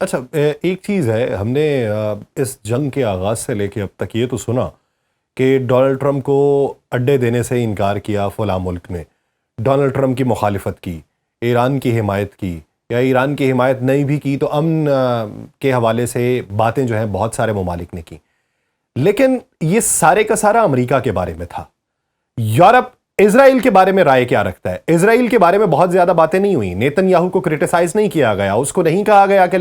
اچھا، ایک چیز ہے، ہم نے اس جنگ کے آغاز سے لے کے اب تک یہ تو سنا کہ ڈونلڈ ٹرمپ کو اڈے دینے سے انکار کیا فلاں ملک نے، ڈونلڈ ٹرمپ کی مخالفت کی، ایران کی حمایت کی، یا ایران کی حمایت نہیں بھی کی تو امن کے حوالے سے باتیں جو ہیں بہت سارے ممالک نے کی. لیکن یہ سارے کا سارا امریکہ کے بارے میں تھا. یورپ اسرائیل کے بارے میں رائے کیا رکھتا ہے؟ اسرائیل کے بارے میں بہت زیادہ باتیں نہیں ہوئی. نیتن یاہو کو کرٹیسائز نہیں کیا گیا، اس کو نہیں کہا گیا کہ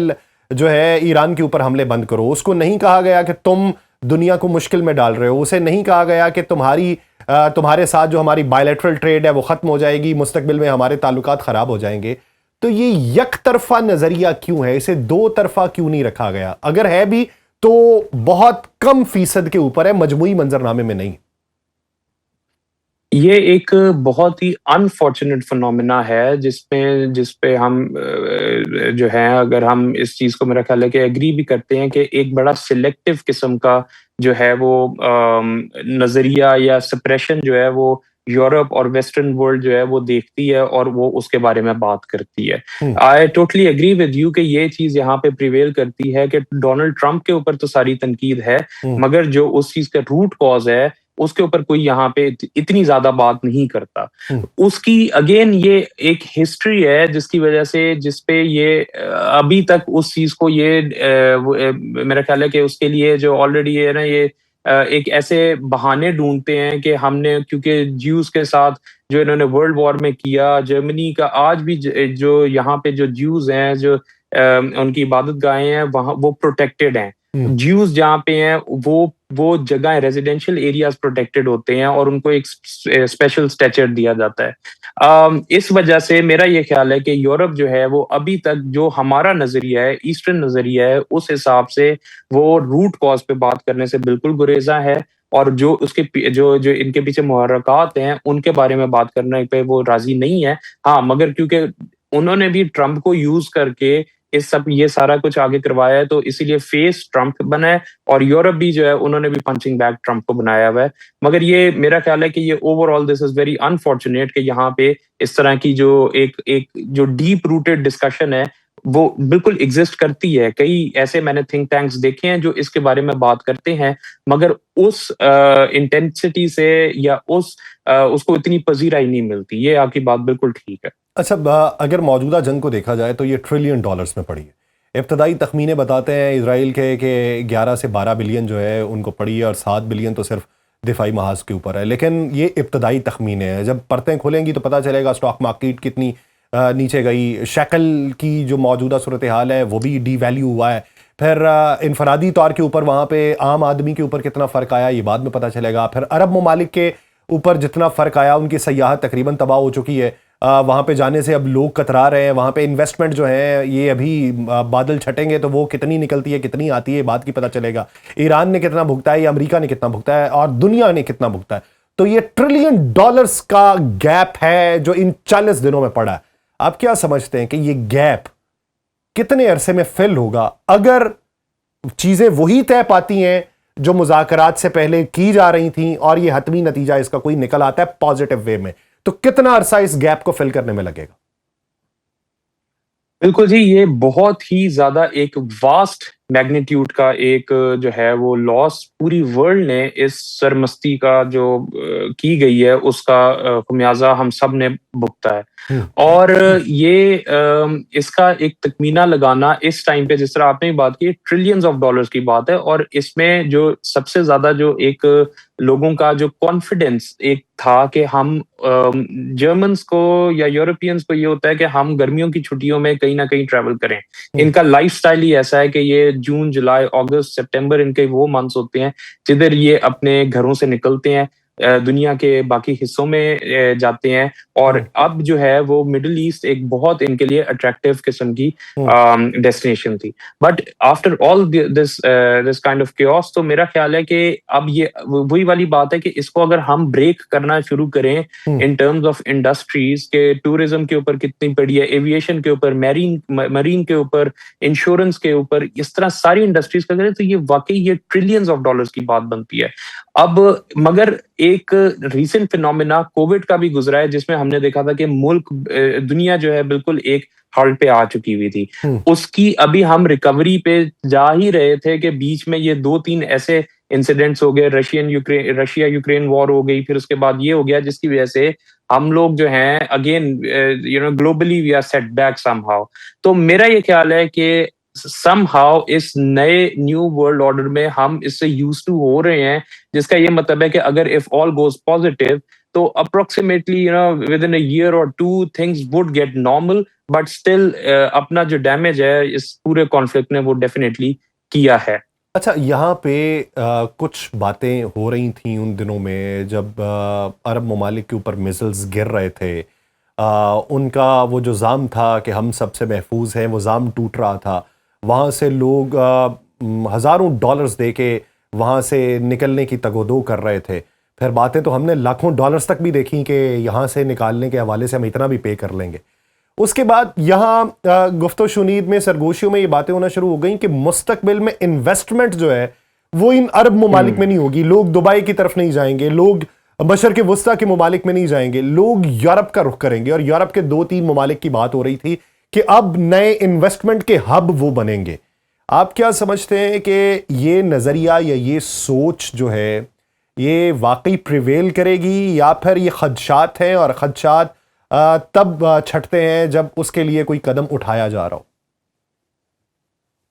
جو ہے ایران کے اوپر حملے بند کرو، اس کو نہیں کہا گیا کہ تم دنیا کو مشکل میں ڈال رہے ہو، اسے نہیں کہا گیا کہ تمہارے ساتھ جو ہماری بائیلیٹرل ٹریڈ ہے وہ ختم ہو جائے گی، مستقبل میں ہمارے تعلقات خراب ہو جائیں گے. تو یہ یک طرفہ نظریہ کیوں ہے؟ اسے دو طرفہ کیوں نہیں رکھا گیا؟ اگر ہے بھی تو بہت کم فیصد کے اوپر ہے، مجموعی منظرنامے میں نہیں. یہ ایک بہت ہی انفارچونیٹ فنومینا ہے جس پہ ہم جو ہے، اگر ہم اس چیز کو میرا خیال ہے کہ ایگری بھی کرتے ہیں کہ ایک بڑا سلیکٹو قسم کا جو ہے وہ نظریہ یا سپریشن جو ہے وہ یورپ اور ویسٹرن ورلڈ جو ہے وہ دیکھتی ہے اور وہ اس کے بارے میں بات کرتی ہے. I totally agree with you کہ یہ چیز یہاں پہ پریویل کرتی ہے کہ ڈونلڈ ٹرمپ کے اوپر تو ساری تنقید ہے، مگر جو اس چیز کا روٹ کاز ہے اس کے اوپر کوئی یہاں پہ اتنی زیادہ بات نہیں کرتا. اس کی اگین یہ ایک ہسٹری ہے جس کی وجہ سے، جس پہ یہ ابھی تک اس چیز کو یہ میرا خیال ہے کہ اس کے لیے جو آلریڈی ہے نا، یہ ایک ایسے بہانے ڈھونڈتے ہیں کہ ہم نے، کیونکہ جیوز کے ساتھ جو انہوں نے ورلڈ وار میں کیا، جرمنی کا آج بھی جو یہاں پہ جو جیوز ہیں، جو ان کی عبادت گاہیں ہیں، وہاں وہ پروٹیکٹڈ ہیں. جیوز جہاں پہ ہیں وہ جگہیں ریزیڈینشیل ایریاز پروٹیکٹڈ ہوتے ہیں اور ان کو ایک اسپیشل اسٹیچر دیا جاتا ہے. اس وجہ سے میرا یہ خیال ہے کہ یورپ جو ہے وہ ابھی تک جو ہمارا نظریہ ہے، ایسٹرن نظریہ ہے، اس حساب سے وہ روٹ کاز پہ بات کرنے سے بالکل گریزاں ہے، اور جو اس کے جو ان کے پیچھے محرکات ہیں ان کے بارے میں بات کرنے پہ وہ راضی نہیں ہے. ہاں، مگر کیونکہ انہوں نے بھی ٹرمپ کو یوز کر کے یہ سارا کچھ آگے کروایا ہے، تو اسی لیے فیس ٹرمپ بنا ہے، اور یورپ بھی جو ہے انہوں نے بھی پنچنگ بیگ ٹرمپ کو بنایا ہوا ہے. مگر یہ میرا خیال ہے کہ یہ over all this is very unfortunate کہ یہاں پہ اس طرح کی ایک جو ڈیپ روٹیڈ ڈسکشن ہے وہ بالکل ایگزسٹ کرتی ہے. کئی ایسے میں نے تھنک ٹینکس دیکھے ہیں جو اس کے بارے میں بات کرتے ہیں، مگر اس انٹینسٹی سے یا اس کو اتنی پذیرائی نہیں ملتی. یہ آپ کی بات بالکل ٹھیک ہے. اچھا، اگر موجودہ جنگ کو دیکھا جائے تو یہ ٹریلین ڈالرز میں پڑی ہے. ابتدائی تخمینے بتاتے ہیں اسرائیل کے کہ 11 سے 12 بلین جو ہے ان کو پڑی ہے، اور 7 بلین تو صرف دفاعی محاذ کے اوپر ہے. لیکن یہ ابتدائی تخمینے ہیں، جب پرتیں کھولیں گی تو پتہ چلے گا اسٹاک مارکیٹ کتنی نیچے گئی، شیکل کی جو موجودہ صورتحال ہے وہ بھی ڈی ویلیو ہوا ہے. پھر انفرادی طور کے اوپر وہاں پہ عام آدمی کے اوپر کتنا فرق آیا یہ بعد میں پتہ چلے گا. پھر عرب ممالک کے اوپر جتنا فرق آیا، ان کی سیاحت تقریباً تباہ ہو چکی ہے. وہاں پہ جانے سے اب لوگ کترا رہے ہیں. وہاں پہ انویسٹمنٹ جو ہے یہ ابھی بادل چھٹیں گے تو وہ کتنی نکلتی ہے کتنی آتی ہے بات کی پتہ چلے گا. ایران نے کتنا بھگتا ہے، یا امریکہ نے کتنا بھگتا ہے، اور دنیا نے کتنا بھگتا ہے. تو یہ ٹریلین ڈالرز کا گیپ ہے جو ان 40 دنوں میں پڑا ہے. آپ کیا سمجھتے ہیں کہ یہ گیپ کتنے عرصے میں فل ہوگا؟ اگر چیزیں وہی طے پاتی ہیں جو مذاکرات سے پہلے کی جا رہی تھیں، اور یہ حتمی نتیجہ اس کا کوئی نکل آتا ہے پازیٹیو وے میں، تو کتنا عرصہ اس گیپ کو فل کرنے میں لگے گا؟ بالکل جی، یہ بہت ہی زیادہ ایک واسٹ میگنیٹیوڈ کا ایک جو ہے وہ لاس پوری ورلڈ نے اس سرمستی کا جو کی گئی ہے اس کا خمیازہ ہم سب نے بھگتا ہے. اور یہ اس کا ایک تخمینہ لگانا اس ٹائم پہ، جس طرح آپ نے بات کی، ٹریلینز آف ڈالرز کی بات ہے، اور اس میں جو سب سے زیادہ جو ایک لوگوں کا جو کانفیڈنس ایک تھا کہ ہم جرمنس کو یا یورپینز کو یہ ہوتا ہے کہ ہم گرمیوں کی چھٹیوں میں کہیں نہ کہیں ٹریول کریں. ان کا لائف سٹائل ہی ایسا ہے کہ یہ جون، جولائی، اگست، سپٹمبر ان کے وہ منتھس ہوتے ہیں جدھر یہ اپنے گھروں سے نکلتے ہیں، دنیا کے باقی حصوں میں جاتے ہیں. اور اب جو ہے وہ مڈل ایسٹ ایک بہت ان کے لیے اٹریکٹیو قسم کی ڈیسٹینیشن تھی. But after all this kind of chaos, تو میرا خیال ہے کہ اب یہ وہی والی بات ہے کہ اس کو اگر ہم بریک کرنا شروع کریں ان ٹرمز آف انڈسٹریز، کے ٹورزم کے اوپر کتنی پڑی ہے، ایویشن کے اوپر، مرین کے اوپر، انشورنس کے اوپر، اس طرح ساری انڈسٹریز کا کریں تو یہ واقعی یہ ٹریلینز آف ڈالرز کی بات بنتی ہے. اب مگر ایک ریسنٹ فینومینا کووڈ کا بھی گزرا ہے جس میں ہم نے دیکھا تھا کہ ملک دنیا جو ہے بالکل ایک ہالٹ پہ آ چکی ہوئی تھی. اس کی ابھی ہم ریکوری پہ جا ہی رہے تھے کہ بیچ میں یہ 2-3 ایسے انسیڈنٹس ہو گئے, رشیا یوکرین وار ہو گئی, پھر اس کے بعد یہ ہو گیا جس کی وجہ سے ہم لوگ جو ہیں again globally we are set back somehow. تو میرا یہ خیال ہے کہ سم ہاؤ اس نئے نیو ورلڈ آرڈر میں ہم اس سے یوز ٹو ہو رہے ہیں, جس کا یہ مطلب ہے کہ اگر اف آل گوز پازیٹیو تو approximately within a year اور 2 things would get normal, but still اپنا جو ڈیمیج ہے اس پورے کانفلکٹ نے وہ ڈیفینیٹلی کیا ہے. اچھا, یہاں پہ کچھ باتیں ہو رہی تھیں ان دنوں میں جب عرب ممالک کے اوپر میزلز گر رہے تھے. ان کا وہ جو زام تھا کہ ہم سب سے محفوظ ہیں, وہ زام ٹوٹ رہا تھا. وہاں سے لوگ ہزاروں ڈالرز دے کے وہاں سے نکلنے کی تگ و دو کر رہے تھے. پھر باتیں تو ہم نے لاکھوں ڈالرز تک بھی دیکھیں کہ یہاں سے نکالنے کے حوالے سے ہم اتنا بھی پے کر لیں گے. اس کے بعد یہاں گفت و شنید میں سرگوشیوں میں یہ باتیں ہونا شروع ہو گئیں کہ مستقبل میں انویسٹمنٹ جو ہے وہ ان عرب ممالک میں نہیں ہوگی. لوگ دبئی کی طرف نہیں جائیں گے, لوگ مشرق وسطیٰ کے ممالک میں نہیں جائیں گے, لوگ یورپ کا رخ کریں گے. اور یورپ کے 2-3 ممالک کی بات ہو رہی تھی کہ اب نئے انویسٹمنٹ کے ہب وہ بنیں گے. آپ کیا سمجھتے ہیں کہ یہ نظریہ یا یہ سوچ جو ہے یہ واقعی پریویل کرے گی, یا پھر یہ خدشات ہیں اور خدشات تب چھٹتے ہیں جب اس کے لیے کوئی قدم اٹھایا جا رہا ہو؟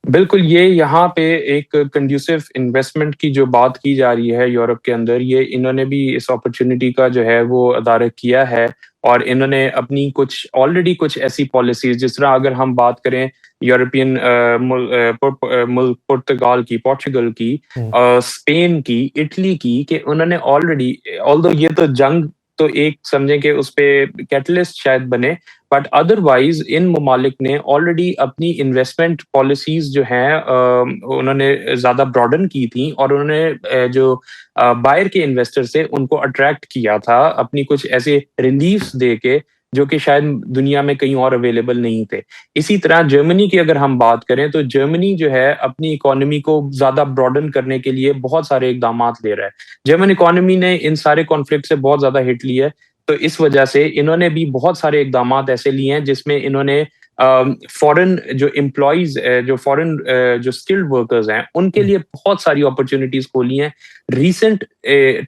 بالکل, یہ یہاں پہ ایک کنڈیوسو انویسٹمنٹ کی جو بات کی جا رہی ہے یورپ کے اندر, یہ انہوں نے بھی اس اپرچونٹی کا جو ہے وہ ادارہ کیا ہے, اور انہوں نے اپنی آلریڈی کچھ ایسی پالیسیز, جس طرح اگر ہم بات کریں یورپین ملک پورچوگل کی, اسپین کی, اٹلی کی, کہ انہوں نے آلریڈی, آلدو یہ تو جنگ تو ایک سمجھیں کہ اس پہ کیٹلسٹ شاید بنے, بٹ ادروائز ان ممالک نے آلریڈی اپنی انویسٹمنٹ پالیسیز جو ہیں انہوں نے زیادہ براڈن کی تھیں, اور انہوں نے جو باہر کے انویسٹر سے ان کو اٹریکٹ کیا تھا اپنی کچھ ایسے ریلیفز دے کے جو کہ شاید دنیا میں کہیں اور اویلیبل نہیں تھے. اسی طرح جرمنی کی اگر ہم بات کریں تو جرمنی جو ہے اپنی اکانومی کو زیادہ براڈن کرنے کے لیے بہت سارے اقدامات لے رہا ہے. جرمن اکانومی نے ان سارے کانفلکٹ سے بہت زیادہ ہٹ لی ہے, تو اس وجہ سے انہوں نے بھی بہت سارے اقدامات ایسے لیے ہیں جس میں انہوں نے فورن جو امپلائیز, جو فورن جو اسکلڈ ورکرز ہیں, ان کے لیے بہت ساری اپرچونیٹیز کھولی ہیں. ریسنٹ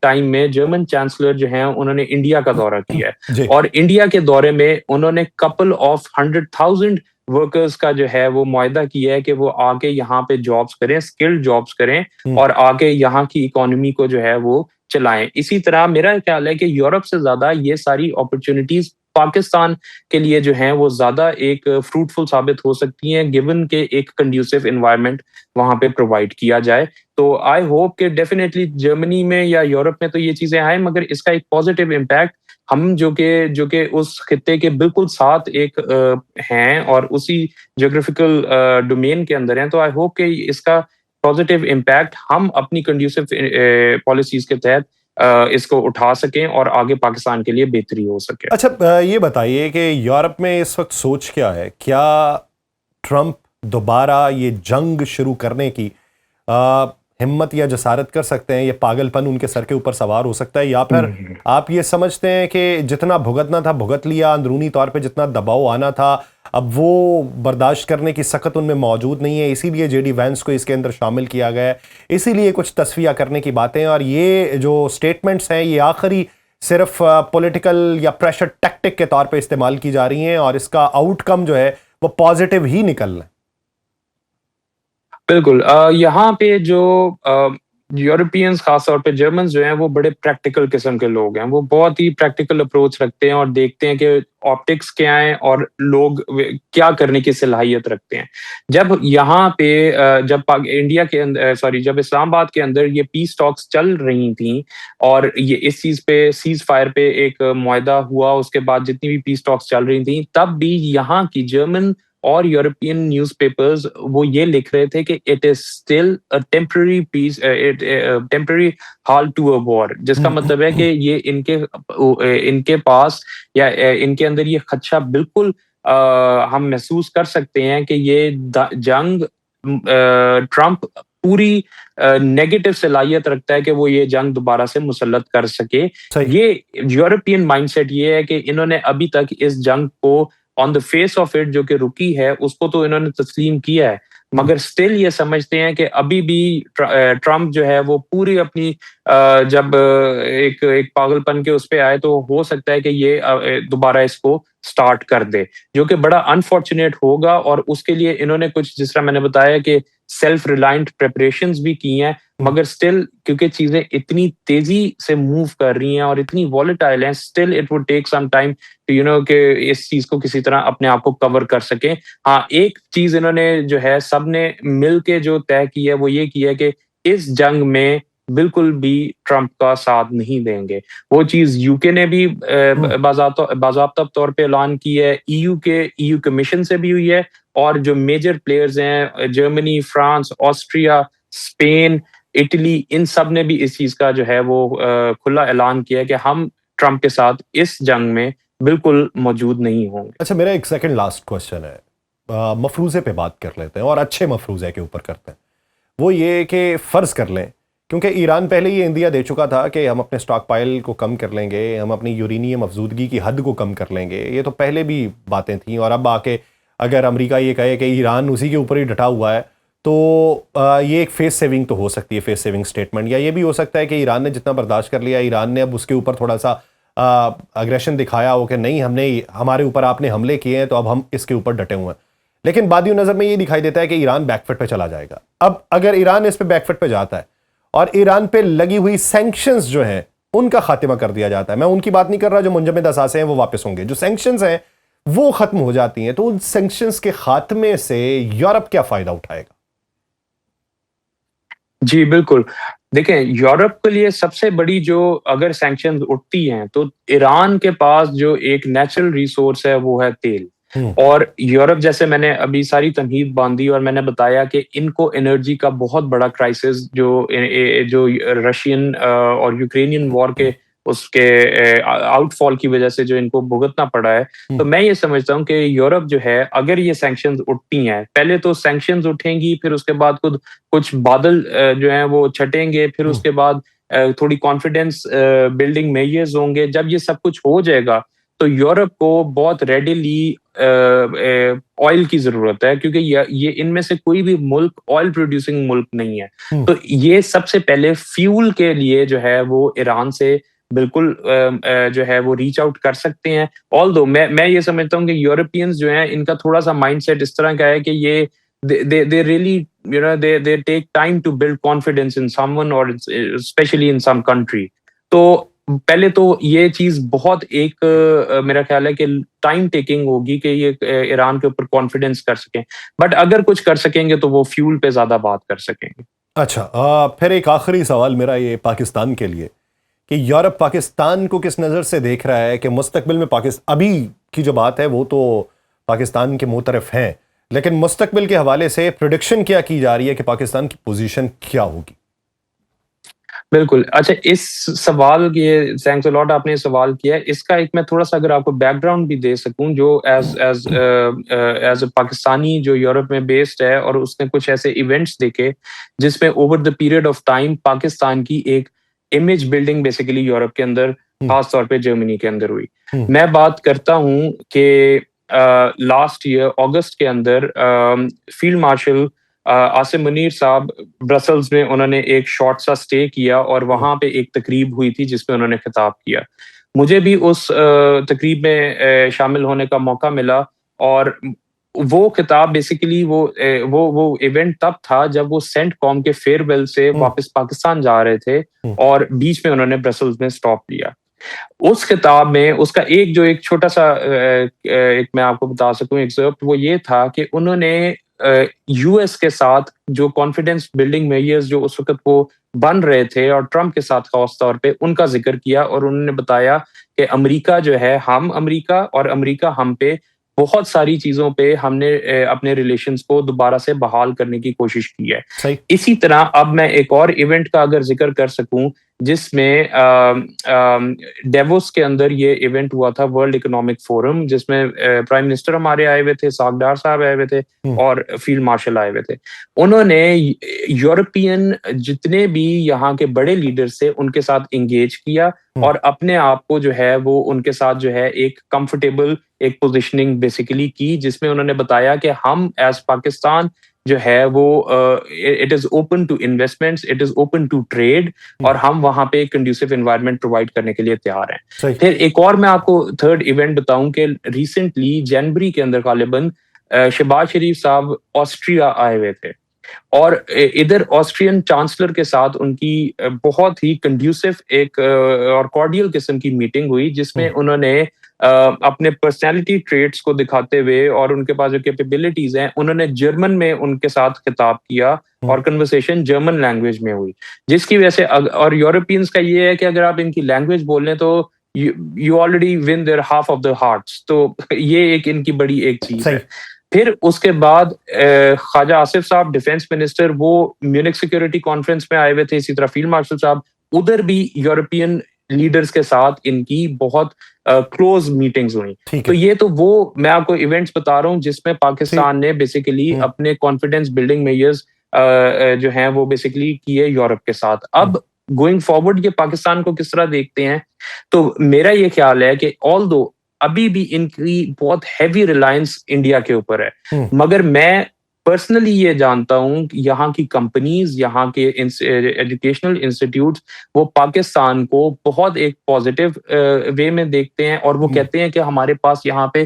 ٹائم میں جرمن چانسلر جو ہیں انہوں نے انڈیا کا دورہ کیا ہے, اور انڈیا کے دورے میں انہوں نے couple of 100,000 ورکرز کا جو ہے وہ معاہدہ کیا ہے کہ وہ آ کے یہاں پہ جابس کریں, اسکلڈ جابس کریں, اور آ کے یہاں کی اکانومی کو جو ہے وہ چلائیں. اسی طرح میرا خیال ہے کہ یورپ سے زیادہ یہ ساری اپرچونیٹیز پاکستان کے لیے جو ہیں وہ زیادہ ایک فروٹفل ثابت ہو سکتی ہیں, گیون کہ ایک کنڈیوسو انوائرمنٹ وہاں پہ پرووائڈ کیا جائے. تو آئی ہوپ کہ ڈیفینیٹلی جرمنی میں یا یورپ میں تو یہ چیزیں آئیں, مگر اس کا ایک پازیٹیو امپیکٹ ہم جو کہ اس خطے کے بالکل ساتھ ایک ہیں اور اسی جیوگرافیکل ڈومین کے اندر ہیں, تو آئی ہوپ کہ اس کا پازیٹیو امپیکٹ ہم اپنی کنڈیوسو پالیسیز کے تحت اس کو اٹھا سکیں اور آگے پاکستان کے لیے بہتری ہو سکے. اچھا, یہ بتائیے کہ یورپ میں اس وقت سوچ کیا ہے؟ کیا ٹرمپ دوبارہ یہ جنگ شروع کرنے کی ہمت یا جسارت کر سکتے ہیں؟ یہ پاگل پن ان کے سر کے اوپر سوار ہو سکتا ہے, یا پھر آپ یہ سمجھتے ہیں کہ جتنا بھگتنا تھا بھگت لیا, اندرونی طور پہ جتنا دباؤ آنا تھا اب وہ برداشت کرنے کی سخت ان میں موجود نہیں ہے, اسی لیے جے ڈی وینس کو اس کے اندر شامل کیا گیا ہے, اسی لیے کچھ تصفیہ کرنے کی باتیں, اور یہ جو سٹیٹمنٹس ہیں یہ آخری صرف پولیٹیکل یا پریشر ٹیکٹک کے طور پہ استعمال کی جا رہی ہیں, اور اس کا آؤٹ کم جو ہے وہ پازیٹیو ہی نکل رہا ہے؟ بالکل, یہاں پہ جو یورپینز خاص طور پہ جرمنز جو ہیں وہ بڑے پریکٹیکل قسم کے لوگ ہیں, وہ بہت ہی پریکٹیکل اپروچ رکھتے ہیں اور دیکھتے ہیں کہ آپٹکس کیا ہیں اور لوگ کیا کرنے کی صلاحیت رکھتے ہیں. جب یہاں پہ جب اسلام آباد کے اندر یہ پیس ٹاکس چل رہی تھیں اور یہ اس چیز پہ سیز فائر پہ ایک معاہدہ ہوا, اس کے بعد جتنی بھی پیس ٹاکس چل رہی تھیں, تب بھی یہاں کی جرمن اور یورپین نیوز پیپرز وہ یہ لکھ رہے تھے کہ it is still temporary peace, temporary halt to a war, جس کا مطلب ہے کہ یہ ان کے پاس یا ان کے اندر یہ خدشہ بالکل ہم محسوس کر سکتے ہیں کہ یہ جنگ ٹرمپ پوری نیگیٹو صلاحیت رکھتا ہے کہ وہ یہ جنگ دوبارہ سے مسلط کر سکے. صحیح. یہ یورپین مائنڈ سیٹ یہ ہے کہ انہوں نے ابھی تک اس جنگ کو آن دا فیس آف اٹ جو کہ رکی ہے اس کو تو انہوں نے تسلیم کیا ہے, مگر سٹل یہ سمجھتے ہیں کہ ابھی بھی ٹرمپ جو ہے وہ پوری اپنی جب ایک پاگل پن کے اس پہ آئے تو ہو سکتا ہے کہ یہ دوبارہ اس کو سٹارٹ کر دے, جو کہ بڑا انفارچونیٹ ہوگا. اور اس کے لیے انہوں نے کچھ, جس طرح میں نے بتایا کہ سیلف ریلائنٹ پریپریشنز بھی کی ہیں, مگر سٹل کیونکہ چیزیں اتنی تیزی سے موو کر رہی ہیں اور اتنی والیٹائل ہیں, still it would take some time کہ اس چیز کو کسی طرح اپنے آپ کو کور کر سکیں. ہاں, ایک چیز انہوں نے جو ہے سب نے مل کے جو طے کی ہے وہ یہ کی ہے کہ اس جنگ میں بالکل بھی ٹرمپ کا ساتھ نہیں دیں گے. وہ چیز یو کے نے بھی باضابطہ طور پہ اعلان کی ہے, ای یو کمیشن سے بھی ہوئی ہے, اور جو میجر پلیئرز ہیں Germany, France, Austria, Spain, Italy, ان سب نے بھی اس چیز کا جو ہے وہ کھلا اعلان کیا ہے کہ ہم ٹرمپ کے ساتھ اس جنگ میں بالکل موجود نہیں ہوں گے. اچھا, میرا ایک سیکنڈ لاسٹ کوشچن ہے, مفروضے پہ بات کر لیتے ہیں اور اچھے مفروضے کے اوپر کرتے ہیں. وہ یہ کہ فرض کر لیں, کیونکہ ایران پہلے یہ اندیا دے چکا تھا کہ ہم اپنے سٹاک پائل کو کم کر لیں گے, ہم اپنی یورینیم افزودگی کی حد کو کم کر لیں گے, یہ تو پہلے بھی باتیں تھیں. اور اب آ کے اگر امریکہ یہ کہے کہ ایران اسی کے اوپر ہی ڈٹا ہوا ہے تو یہ ایک فیس سیونگ تو ہو سکتی ہے, فیس سیونگ سٹیٹمنٹ. یا یہ بھی ہو سکتا ہے کہ ایران نے جتنا برداشت کر لیا, ایران نے اب اس کے اوپر تھوڑا سا اگریشن دکھایا ہو کہ نہیں, ہمارے اوپر آپ نے حملے کیے ہیں تو اب ہم اس کے اوپر ڈٹے ہوئے ہیں. لیکن بادی نظر میں یہ دکھائی دیتا ہے کہ ایران بیک فٹ پہ چلا جائے گا. اب اگر ایران اس پہ بیک فٹ پہ جاتا ہے اور ایران پہ لگی ہوئی سینکشنز جو ہیں ان کا خاتمہ کر دیا جاتا ہے, میں ان کی بات نہیں کر رہا جو منجمد اثاثے ہیں وہ واپس ہوں گے, جو سینکشنز ہیں وہ ختم ہو جاتی ہیں, تو ان سینکشنز کے خاتمے سے یورپ کیا فائدہ اٹھائے گا؟ جی بالکل, دیکھیں یورپ کے لیے سب سے بڑی جو اگر سینکشنز اٹھتی ہیں تو ایران کے پاس جو ایک نیچرل ریسورس ہے وہ ہے تیل. اور یورپ, جیسے میں نے ابھی ساری تمہید باندھی اور میں نے بتایا کہ ان کو انرجی کا بہت بڑا کرائسس جو رشین اور یوکرینین وار کے اس کے آؤٹ فال کی وجہ سے جو ان کو بھگتنا پڑا ہے, تو میں یہ سمجھتا ہوں کہ یورپ جو ہے اگر یہ سینکشنز اٹھتی ہیں, پہلے تو سینکشنز اٹھیں گی, پھر اس کے بعد کچھ بادل جو ہیں وہ چھٹیں گے, پھر اس کے بعد تھوڑی کانفیڈنس بلڈنگ میجرز ہوں گے. جب یہ سب کچھ ہو جائے گا تو یورپ کو بہت ریڈیلی آئل کی ضرورت ہے, کیونکہ یہ ان میں سے کوئی بھی ملک آئل پروڈیوسنگ ملک نہیں ہے. تو یہ سب سے پہلے فیول کے لیے جو ہے وہ ایران سے بالکل جو ہے وہ ریچ آؤٹ کر سکتے ہیں. آلدو میں یہ سمجھتا ہوں کہ یورپینز جو ہیں ان کا تھوڑا سا مائنڈ سیٹ اس طرح کا ہے کہ یہ they really they take time to build confidence in someone or especially in some country. تو پہلے تو یہ چیز بہت ایک میرا خیال ہے کہ ٹائم ٹیکنگ ہوگی کہ یہ ایران کے اوپر کانفیڈنس کر سکیں, بٹ اگر کچھ کر سکیں گے تو وہ فیول پہ زیادہ بات کر سکیں گے. اچھا, پھر ایک آخری سوال میرا یہ پاکستان کے لیے کہ یورپ پاکستان کو کس نظر سے دیکھ رہا ہے کہ مستقبل میں ابھی کی جو بات ہے وہ تو پاکستان کے معترف ہیں, لیکن مستقبل کے حوالے سے پریڈکشن کیا کی جا رہی ہے کہ پاکستان کی پوزیشن کیا ہوگی؟ بالکل. اچھا, اس سوال کے تھینکس اے لاٹ آپ نے سوال کیا ہے, اس کا ایک میں تھوڑا سا اگر آپ کو بیک گراؤنڈ بھی دے سکوں, جو ایز اے پاکستانی جو یورپ میں بیسڈ ہے اور اس نے کچھ ایسے ایونٹس دیکھے جس میں over the period of time Pakistan کی ایک امیج بلڈنگ بیسیکلی یورپ کے اندر, خاص طور پہ جرمنی کے اندر ہوئی. میں بات کرتا ہوں کہ لاسٹ ایئر اگست کے اندر فیلڈ مارشل عاصم منیر صاحب برسلز میں انہوں نے ایک شارٹ سا اسٹے کیا اور وہاں پہ ایک تقریب ہوئی تھی جس میں انہوں نے خطاب کیا. مجھے بھی اس تقریب میں شامل ہونے کا موقع ملا, اور وہ خطاب بیسیکلی وہ ایونٹ تب تھا جب وہ سینٹ کام کے فیئر ویل سے واپس پاکستان جا رہے تھے اور بیچ میں انہوں نے برسلز میں اسٹاپ لیا. اس خطاب میں اس کا ایک چھوٹا سا ایک میں آپ کو بتا سکوں ایگزرپٹ, وہ یہ تھا کہ انہوں نے یو ایس کے ساتھ جو کانفیڈنس بلڈنگ میجرز جو اس وقت وہ بن رہے تھے اور ٹرمپ کے ساتھ خاص طور پہ ان کا ذکر کیا, اور انہوں نے بتایا کہ امریکہ جو ہے, ہم امریکہ اور امریکہ ہم پہ بہت ساری چیزوں پہ ہم نے اپنے ریلیشنز کو دوبارہ سے بحال کرنے کی کوشش کی ہے. صحیح. اسی طرح اب میں ایک اور ایونٹ کا اگر ذکر کر سکوں جس میں ڈیووس کے اندر یہ ایونٹ ہوا تھا، ورلڈ اکنامک فورم، جس میں پرائم منسٹر ہمارے آئے ہوئے تھے، ساکھ ڈار صاحب آئے ہوئے تھے اور فیلڈ مارشل آئے ہوئے تھے. انہوں نے یورپین جتنے بھی یہاں کے بڑے لیڈرز تھے ان کے ساتھ انگیج کیا اور اپنے آپ کو جو ہے وہ ان کے ساتھ جو ہے ایک کمفرٹیبل ایک پوزیشننگ بیسیکلی کی، جس میں انہوں نے بتایا کہ ہم ایز پاکستان جو ہے وہ it is open to investments, it is open to trade, اور ہم وہاں پہ ایک کنڈیوسو انوائرمنٹ پرووائڈ کرنے کے لیے تیار ہیں. صحیح. پھر ایک اور میں آپ کو تھرڈ ایونٹ بتاؤں کہ ریسنٹلی جنوری کے اندر غالباً شہباز شریف صاحب آسٹریا آئے ہوئے تھے اور ادھر آسٹرین چانسلر کے ساتھ ان کی بہت ہی کنڈیوسو ایک اور کارڈیل قسم کی میٹنگ ہوئی، جس میں انہوں نے اپنے پرسنالٹی ٹریٹس کو دکھاتے ہوئے اور ان کے پاس جو کیپیبلٹیز ہیں انہوں نے جرمن میں ان کے ساتھ خطاب کیا اور کنورسیشن جرمن لینگویج میں ہوئی، جس کی وجہ سے اور یورپینز کا یہ ہے کہ اگر آپ ان کی لینگویج بول لیں تو you already won their half of the hearts. تو یہ ایک ان کی بڑی ایک چیز ہے. پھر اس کے بعد خواجہ آصف صاحب ڈیفینس منسٹر وہ میونک سیکورٹی کانفرنس میں آئے ہوئے تھے، اسی طرح فیلڈ مارشل صاحب ادھر بھی یورپین لیڈرز کے ساتھ ان کی بہت کلوز میٹنگز ہوئی. تو یہ تو وہ میں آپ کو ایونٹس بتا رہا ہوں جس میں پاکستان نے بیسیکلی اپنے کانفیڈنس بلڈنگ میجرز جو ہیں وہ بیسیکلی کیے یورپ کے ساتھ. اب گوئنگ فارورڈ یہ پاکستان کو کس طرح دیکھتے ہیں، تو میرا یہ خیال ہے کہ آل دو ابھی بھی ان کی بہت ہیوی ریلائنس انڈیا کے اوپر ہے، مگر میں پرسنلی یہ جانتا ہوں کہ یہاں کی کمپنیز، یہاں کے ایجوکیشنل انسٹیٹیوٹس وہ پاکستان کو بہت ایک پازیٹیو وے میں دیکھتے ہیں اور وہ کہتے ہیں کہ ہمارے پاس یہاں پہ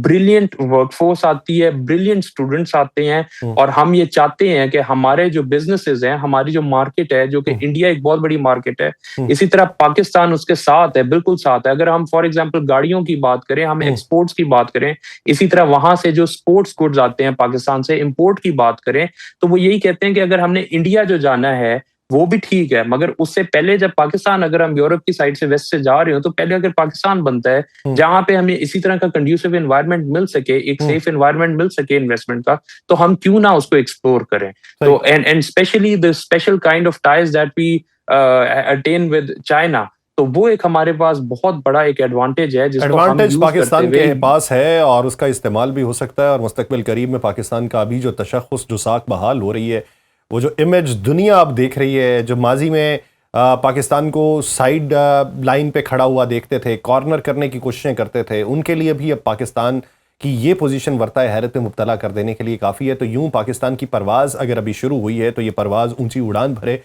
بریلینٹ ورک فورس آتی ہے، بریلینٹ اسٹوڈنٹس آتے ہیں، اور ہم یہ چاہتے ہیں کہ ہمارے جو بزنسز ہیں، ہماری جو مارکیٹ ہے، جو کہ انڈیا ایک بہت بڑی مارکیٹ ہے، اسی طرح پاکستان اس کے ساتھ ہے، بالکل ساتھ ہے. اگر ہم فار ایگزامپل گاڑیوں کی بات کریں، ہم ایکسپورٹس کی بات کریں، اسی طرح وہاں سے جو اسپورٹس گڈز آتے ہیں پاکستان سے امپورٹ کی بات کریں، تو وہ یہی کہتے ہیں کہ اگر ہم نے انڈیا جو جانا ہے وہ بھی ٹھیک ہے، مگر اس سے پہلے جب پاکستان، اگر ہم یورپ کی سائڈ سے ویسٹ سے جا رہے ہوں تو پہلے اگر پاکستان بنتا ہے جہاں پہ ہمیں اسی طرح کا کنڈیوسو انوائرمنٹ مل سکے، ایک سیف انوائرمنٹ مل سکے انویسٹمنٹ کا، تو ہم کیوں نہ اس کو ایکسپلور کریں. تو and especially the special kind of ties that we attain with China, تو وہ ایک ہمارے پاس بہت بڑا ایک ایڈوانٹیج ہے جس کو ہم یوز پاکستان کرتے کے پاس ہے اور اس کا استعمال بھی ہو سکتا ہے. اور مستقبل قریب میں پاکستان کا ابھی جو تشخص، جو ساکھ بحال ہو رہی ہے، وہ جو امیج دنیا اب دیکھ رہی ہے، جو ماضی میں پاکستان کو سائیڈ لائن پہ کھڑا ہوا دیکھتے تھے، کارنر کرنے کی کوششیں کرتے تھے، ان کے لیے بھی اب پاکستان کی یہ پوزیشن ورطۂ حیرت میں مبتلا کر دینے کے لیے کافی ہے. تو یوں پاکستان کی پرواز اگر ابھی شروع ہوئی ہے تو یہ پرواز اونچی اڑان بھرے